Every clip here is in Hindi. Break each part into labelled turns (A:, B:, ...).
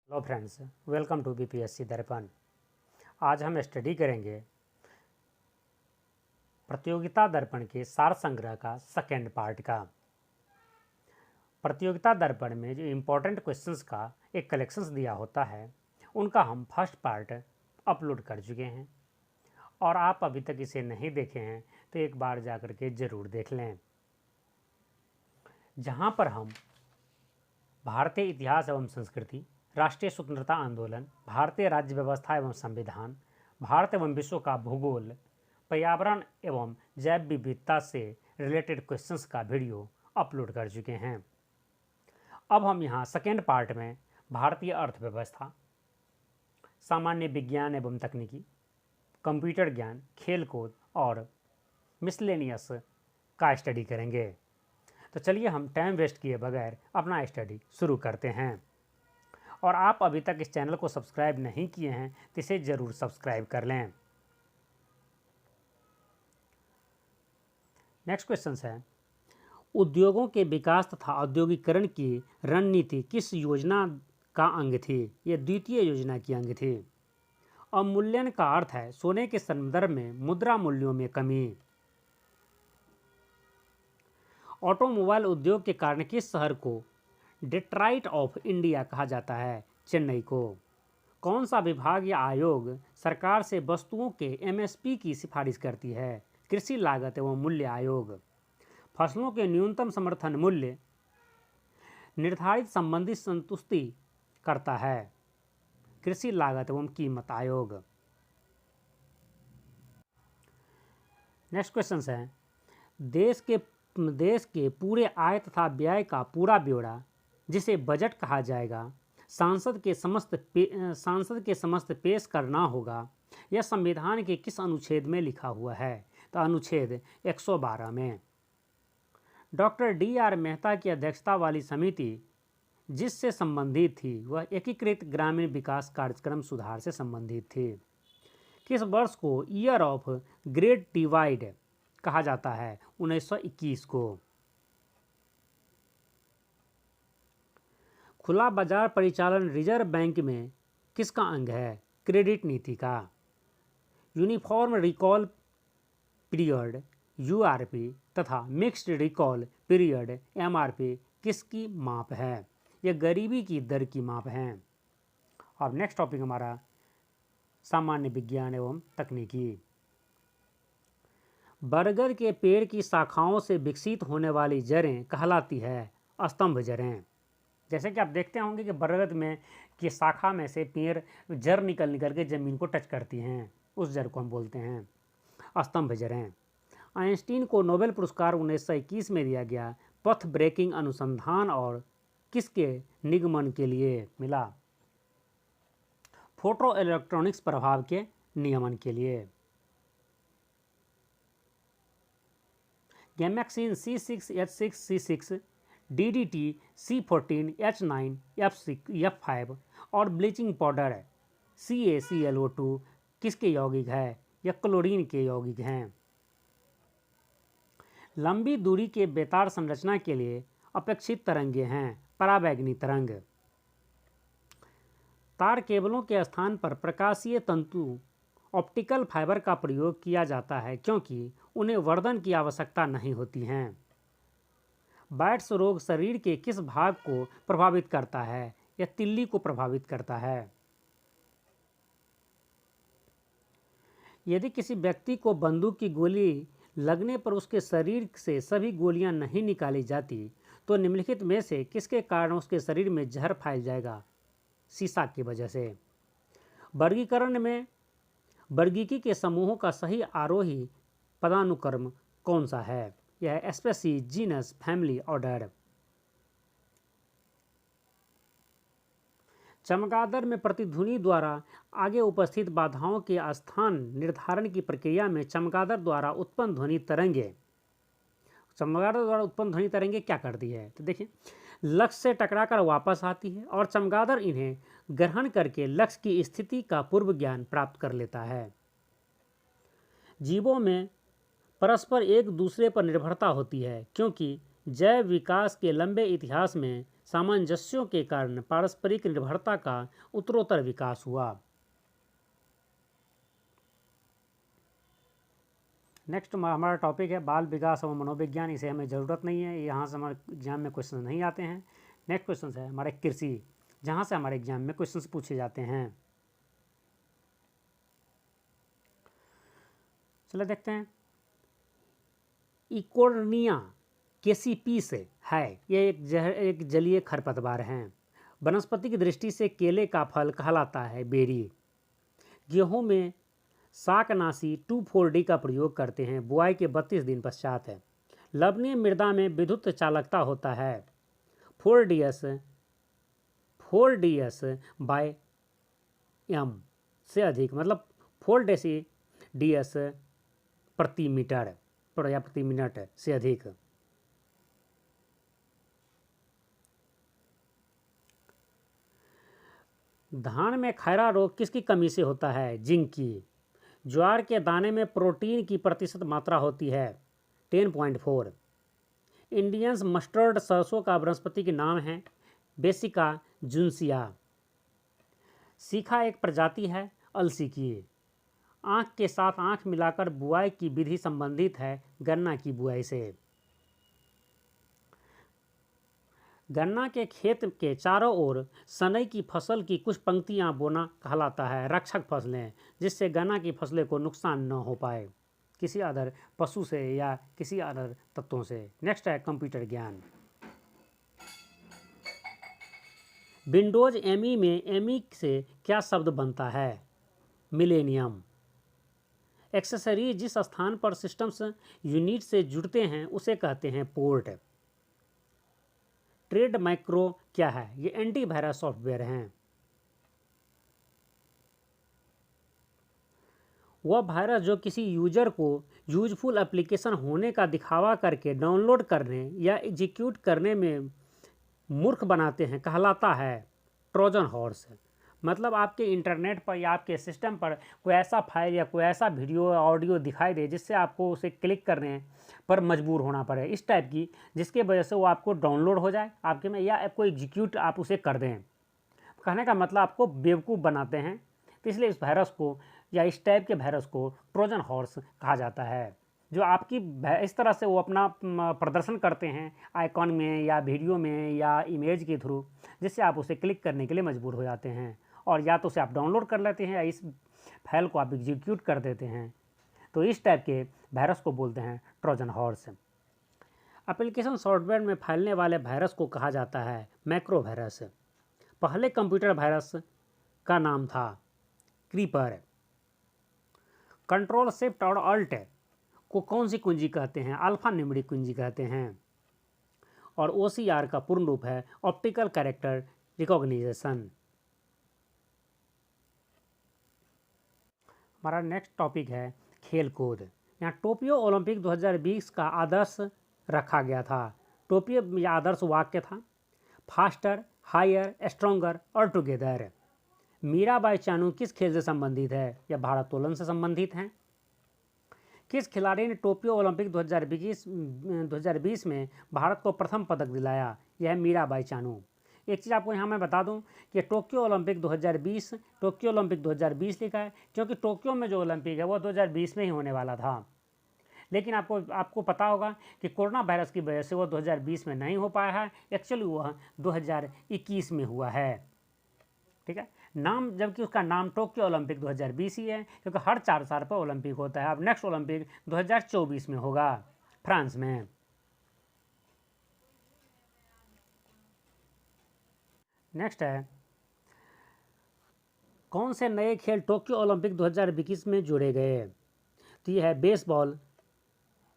A: Hello friends, welcome to BPSC Darpan. आज हम स्टडी करेंगे प्रतियोगिता दर्पण के सार संग्रह का सेकेंड पार्ट का। प्रतियोगिता दर्पण में जो इम्पोर्टेंट क्वेश्चंस का एक कलेक्शंस दिया होता है, उनका हम फर्स्ट पार्ट अपलोड कर चुके हैं और आप अभी तक इसे नहीं देखे हैं तो एक बार जा कर के ज़रूर देख लें, जहाँ पर हम भारतीय इतिहास एवं संस्कृति, राष्ट्रीय स्वतंत्रता आंदोलन, भारतीय राज्य व्यवस्था एवं संविधान, भारत एवं विश्व का भूगोल, पर्यावरण एवं जैव विविधता से रिलेटेड क्वेश्चंस का वीडियो अपलोड कर चुके हैं। अब हम यहाँ सेकेंड पार्ट में भारतीय अर्थव्यवस्था, सामान्य विज्ञान एवं तकनीकी, कंप्यूटर ज्ञान, खेलकूद और मिसलेनियस का स्टडी करेंगे। तो चलिए हम टाइम वेस्ट किए बगैर अपना स्टडी शुरू करते हैं। और आप अभी तक इस चैनल को सब्सक्राइब नहीं किए हैं तो इसे ज़रूर सब्सक्राइब कर लें। नेक्स्ट क्वेश्चन है, उद्योगों के विकास तथा औद्योगिकरण की रणनीति किस योजना का अंग थी? यह द्वितीय योजना की अंग थी। अवमूल्यन का अर्थ है सोने के संदर्भ में मुद्रा मूल्यों में कमी। ऑटोमोबाइल उद्योग के कारण किस शहर को डेट्राइट ऑफ इंडिया कहा जाता है? चेन्नई को। कौन सा विभाग या आयोग सरकार से वस्तुओं के एमएसपी की सिफारिश करती है? कृषि लागत एवं मूल्य आयोग। फसलों के न्यूनतम समर्थन मूल्य निर्धारित संबंधी संतुष्टि करता है? कृषि लागत एवं कीमत आयोग। नेक्स्ट क्वेश्चन है, देश के पूरे आय तथा व्यय का पूरा ब्यौरा, जिसे बजट कहा जाएगा, सांसद के समस्त पेश करना होगा। यह संविधान के किस अनुच्छेद में लिखा हुआ है? तो अनुच्छेद 112 में। Doctor DR. मेहता की अध्यक्षता वाली समिति जिससे संबंधित थी वह एकीकृत ग्रामीण विकास कार्यक्रम सुधार से संबंधित थी। किस वर्ष को ईयर ऑफ ग्रेट डिवाइड कहा जाता है? 1921 को। खुला बाजार परिचालन रिजर्व बैंक में किसका अंग है? क्रेडिट नीति का। यूनिफॉर्म रिकॉल पीरियड यूआरपी तथा मिक्स्ड रिकॉल पीरियड एमआरपी किसकी माप है? यह गरीबी की दर की माप है। अब नेक्स्ट टॉपिक हमारा सामान्य विज्ञान एवं तकनीकी। बरगद के पेड़ की शाखाओं से विकसित होने वाली जड़ें कहलाती है स्तंभ जड़ें। जैसे कि आप देखते होंगे कि बरगद में की शाखा में से पेड़ जड़ निकल के ज़मीन को टच करती हैं, उस जड़ को हम बोलते हैं स्तंभ जड़ें। आइंस्टीन को नोबेल पुरस्कार 1921 में दिया गया पथ ब्रेकिंग अनुसंधान और किसके निगमन के लिए मिला? फोटो इलेक्ट्रॉनिक्स प्रभाव के नियमन के लिए। Gammexane C6H6C6, DDT C14 H9 F5 और ब्लीचिंग पाउडर CaClO2 किसके यौगिक है? या क्लोरीन के यौगिक हैं। लंबी दूरी के बेतार संरचना के लिए अपेक्षित तरंगे हैं पराबैंगनी तरंग। तार केबलों के स्थान पर प्रकाशीय तंतु ऑप्टिकल फाइबर का प्रयोग किया जाता है क्योंकि उन्हें वर्धन की आवश्यकता नहीं होती हैं। बैट्स रोग शरीर के किस भाग को प्रभावित करता है? या तिल्ली को प्रभावित करता है। यदि किसी व्यक्ति को बंदूक की गोली लगने पर उसके शरीर से सभी गोलियां नहीं निकाली जाती तो निम्नलिखित में से किसके कारण उसके शरीर में जहर फैल जाएगा? शीशा की वजह से। वर्गीकरण में वर्गीकी के समूहों का सही आरोही पदानुक्रम कौन सा है? यह है स्पेसी, जीनस, फैमिली, ऑर्डर। चमगादड़ में प्रतिध्वनि द्वारा आगे उपस्थित बाधाओं के स्थान निर्धारण की प्रक्रिया में चमगादड़ द्वारा उत्पन्न ध्वनि तरंगे क्या करती है? तो देखिए, लक्ष्य से टकराकर वापस आती है और चमगादड़ इन्हें ग्रहण करके लक्ष्य की स्थिति का पूर्व ज्ञान प्राप्त कर लेता है। जीवों में परस्पर एक दूसरे पर निर्भरता होती है क्योंकि जैव विकास के लंबे इतिहास में सामंजस्यों के कारण पारस्परिक निर्भरता का उत्तरोत्तर विकास हुआ। नेक्स्ट हमारा टॉपिक है बाल विकास एवं मनोविज्ञान। इसे हमें ज़रूरत नहीं है, यहाँ से हमारे एग्जाम में क्वेश्चन नहीं आते हैं। नेक्स्ट क्वेश्चन है हमारे कृषि, जहाँ से हमारे एग्जाम में क्वेश्चन पूछे जाते हैं। चलो देखते हैं। इकोर्निया केसीपीस है, यह एक जलीय खरपतवार है। वनस्पति की दृष्टि से केले का फल कहलाता है बेरी। गेहूं में शाकनाशी 2,4-D का प्रयोग करते हैं, बुआई के 32 दिन पश्चात है। लवणीय मृदा में विद्युत चालकता होता है 4DS बाय एम से अधिक, मतलब 4 DS प्रति मीटर या प्रति मिनट से अधिक। धान में खैरा रोग किसकी कमी से होता है? जिंक की। ज्वार के दाने में प्रोटीन की प्रतिशत मात्रा होती है 10.4। इंडियंस मस्टर्ड सरसों का वनस्पति नाम है बेसिका जुन्सिया। सीखा एक प्रजाति है अलसी की। आँख के साथ आँख मिलाकर बुआई की विधि संबंधित है गन्ना की बुआई से। गन्ना के खेत के चारों ओर सनई की फसल की कुछ पंक्तियां बोना कहलाता है रक्षक फसलें, जिससे गन्ना की फसलें को नुकसान न हो पाए किसी अदर पशु से या किसी अदर तत्वों से। नेक्स्ट है कंप्यूटर ज्ञान। विंडोज एमई में एमई से क्या शब्द बनता है? मिलेनियम। एक्सेसरीज जिस स्थान पर सिस्टम्स यूनिट से जुड़ते हैं उसे कहते हैं पोर्ट। ट्रेड माइक्रो क्या है? ये एंटीवायरस सॉफ्टवेयर हैं। वह वायरस जो किसी यूजर को यूजफुल एप्लीकेशन होने का दिखावा करके डाउनलोड करने या एग्जीक्यूट करने में मूर्ख बनाते हैं कहलाता है ट्रोजन हॉर्स। मतलब आपके इंटरनेट पर या आपके सिस्टम पर कोई ऐसा फाइल या कोई ऐसा वीडियो या ऑडियो दिखाई दे जिससे आपको उसे क्लिक करने पर मजबूर होना पड़े, इस टाइप की, जिसके वजह से वो आपको डाउनलोड हो जाए आपके में या आपको एग्जीक्यूट आप उसे कर दें। कहने का मतलब आपको बेवकूफ़ बनाते हैं। तो इसलिए इस वायरस को या इस टाइप के वायरस को ट्रोजन हॉर्स कहा जाता है, जो आपकी इस तरह से वो अपना प्रदर्शन करते हैं आइकॉन में या वीडियो में या इमेज के थ्रू, जिससे आप उसे क्लिक करने के लिए मजबूर हो जाते हैं और या तो उसे आप डाउनलोड कर लेते हैं या इस फाइल को आप एग्जीक्यूट कर देते हैं। तो इस टाइप के वायरस को बोलते हैं ट्रोजन हॉर्स। एप्लीकेशन सॉफ्टवेयर में फैलने वाले वायरस को कहा जाता है मैक्रो वायरस। पहले कंप्यूटर वायरस का नाम था क्रीपर। कंट्रोल शिफ्ट और अल्ट को कौन सी कुंजी कहते हैं? अल्फा न्यूमेरिक कुंजी कहते हैं। और OCR का पूर्ण रूप है ऑप्टिकल कैरेक्टर रिकॉग्निशन। हमारा नेक्स्ट टॉपिक है खेल कूद। यहाँ टोक्यो ओलंपिक 2020 का आदर्श रखा गया था। टोक्यो या आदर्श वाक्य था फास्टर, हायर, स्ट्रोंगर और टुगेदर। मीराबाई चानू किस खेल से संबंधित है? या भारोत्तोलन से संबंधित हैं। किस खिलाड़ी ने टोक्यो ओलंपिक 2020 में भारत को प्रथम पदक दिलाया? यह मीराबाई चानू। एक चीज़ आपको यहाँ मैं बता दूं कि टोक्यो ओलंपिक 2020 लिखा है क्योंकि टोक्यो में जो ओलंपिक है वो 2020 में ही होने वाला था, लेकिन आपको पता होगा कि कोरोना वायरस की वजह से वो 2020 में नहीं हो पाया है। एक्चुअली वह 2021 में हुआ है। ठीक है, नाम जबकि उसका नाम टोक्यो ओलंपिक 2020 ही है क्योंकि हर 4 साल पर ओलंपिक होता है। अब नेक्स्ट ओलंपिक 2024 में होगा फ्रांस में। नेक्स्ट है कौन से नए खेल टोक्यो ओलंपिक 2021 में जोड़े गए? तो यह है बेसबॉल,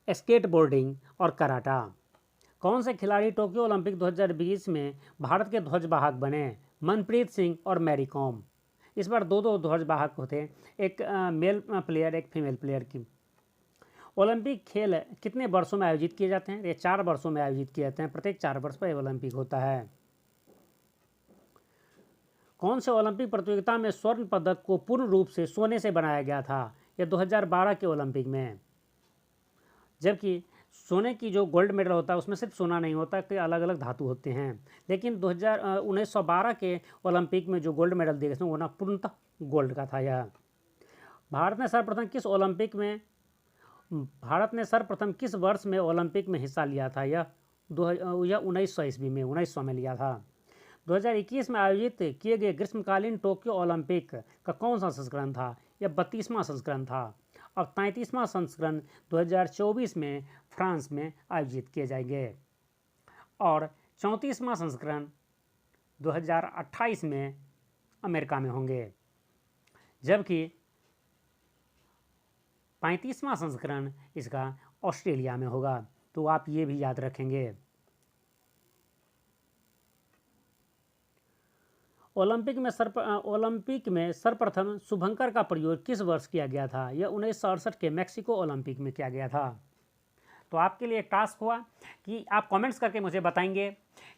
A: स्केटबोर्डिंग और कराटा। कौन से खिलाड़ी टोक्यो ओलंपिक 2020 में भारत के ध्वजवाहक बने? मनप्रीत सिंह और मैरी कॉम। इस बार दो ध्वजवाहक होते, एक मेल प्लेयर एक फीमेल प्लेयर की। ओलंपिक खेल कितने वर्षों में आयोजित किए जाते हैं? ये 4 वर्षों में आयोजित किए जाते हैं। प्रत्येक 4 वर्ष पर ओलंपिक होता है। कौन से ओलंपिक प्रतियोगिता में स्वर्ण पदक को पूर्ण रूप से सोने से बनाया गया था? यह 2012 के ओलंपिक में। जबकि सोने की जो गोल्ड मेडल होता है उसमें सिर्फ सोना नहीं होता, कई अलग अलग धातु होते हैं। लेकिन 1912 के ओलंपिक में जो गोल्ड मेडल दिए गए वो ना पूर्णतः गोल्ड का था। यह भारत ने सर्वप्रथम किस वर्ष में ओलंपिक में हिस्सा लिया था? यह 1900 ईस्वी में, 1900 में लिया था। 2021 में आयोजित किए गए ग्रीष्मकालीन टोक्यो ओलंपिक का कौन सा संस्करण था? यह 32वां संस्करण था। अब 33वां संस्करण 2024 में फ्रांस में आयोजित किए जाएंगे और 34वां संस्करण 2028 में अमेरिका में होंगे, जबकि 35वां संस्करण इसका ऑस्ट्रेलिया में होगा। तो आप ये भी याद रखेंगे। ओलंपिक में सर्वप्रथम शुभंकर का प्रयोग किस वर्ष किया गया था? यह 1968 के मैक्सिको ओलंपिक में किया गया था। तो आपके लिए एक टास्क हुआ कि आप कमेंट्स करके मुझे बताएंगे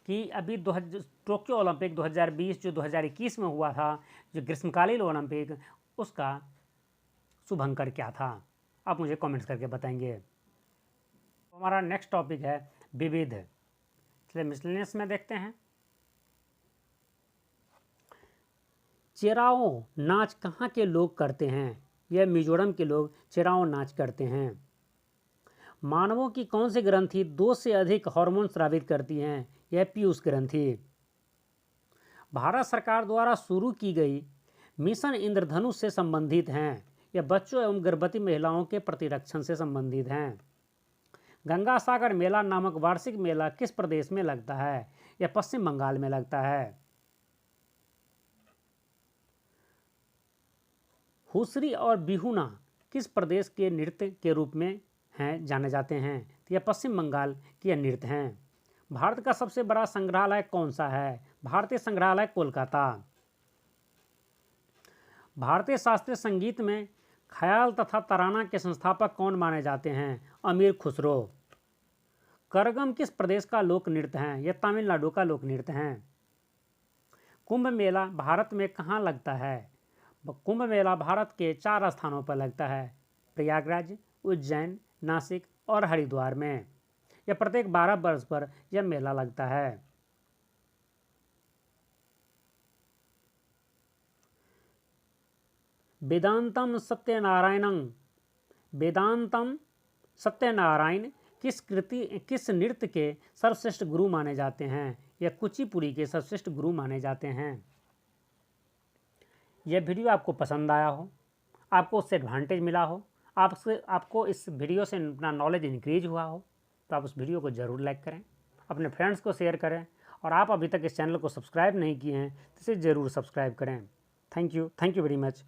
A: कि अभी टोक्यो ओलंपिक 2020 जो 2021 में हुआ था, जो ग्रीष्मकालीन ओलंपिक, उसका शुभंकर क्या था? आप मुझे कमेंट्स करके बताएंगे। तो हमारा नेक्स्ट टॉपिक है विविध। इसलिए मिसलेनियस में देखते हैं। चेराओ नाच कहाँ के लोग करते हैं? यह मिजोरम के लोग चेराओ नाच करते हैं। मानवों की कौन सी ग्रंथि 2 से अधिक हार्मोन स्रावित करती हैं? यह पीयूष ग्रंथि। भारत सरकार द्वारा शुरू की गई मिशन इंद्रधनुष से संबंधित हैं। यह बच्चों एवं गर्भवती महिलाओं के प्रतिरक्षण से संबंधित हैं। गंगा सागर मेला नामक वार्षिक मेला किस प्रदेश में लगता है? यह पश्चिम बंगाल में लगता है। हुसरी और बिहुना किस प्रदेश के नृत्य के रूप में जाने जाते हैं? तो यह पश्चिम बंगाल के नृत्य हैं। भारत का सबसे बड़ा संग्रहालय कौन सा है? भारतीय संग्रहालय कोलकाता। भारतीय शास्त्रीय संगीत में ख्याल तथा तराना के संस्थापक कौन माने जाते हैं? अमीर खुसरो। करगम किस प्रदेश का लोक नृत्य है? यह तमिलनाडु का लोक नृत्य है। कुंभ मेला भारत में कहाँ लगता है? कुंभ मेला भारत के 4 स्थानों पर लगता है, प्रयागराज, उज्जैन, नासिक और हरिद्वार में। यह प्रत्येक 12 वर्ष पर यह मेला लगता है। वेदांतम सत्यनारायण किस नृत्य के सर्वश्रेष्ठ गुरु माने जाते हैं? यह कुचिपुड़ी के सर्वश्रेष्ठ गुरु माने जाते हैं। यह वीडियो आपको पसंद आया हो, आपको उससे एडवांटेज मिला हो, आपको इस वीडियो से अपना नॉलेज इंक्रीज हुआ हो, तो आप उस वीडियो को ज़रूर लाइक करें, अपने फ्रेंड्स को शेयर करें, और आप अभी तक इस चैनल को सब्सक्राइब नहीं किए हैं तो इसे ज़रूर सब्सक्राइब करें। Thank you very much.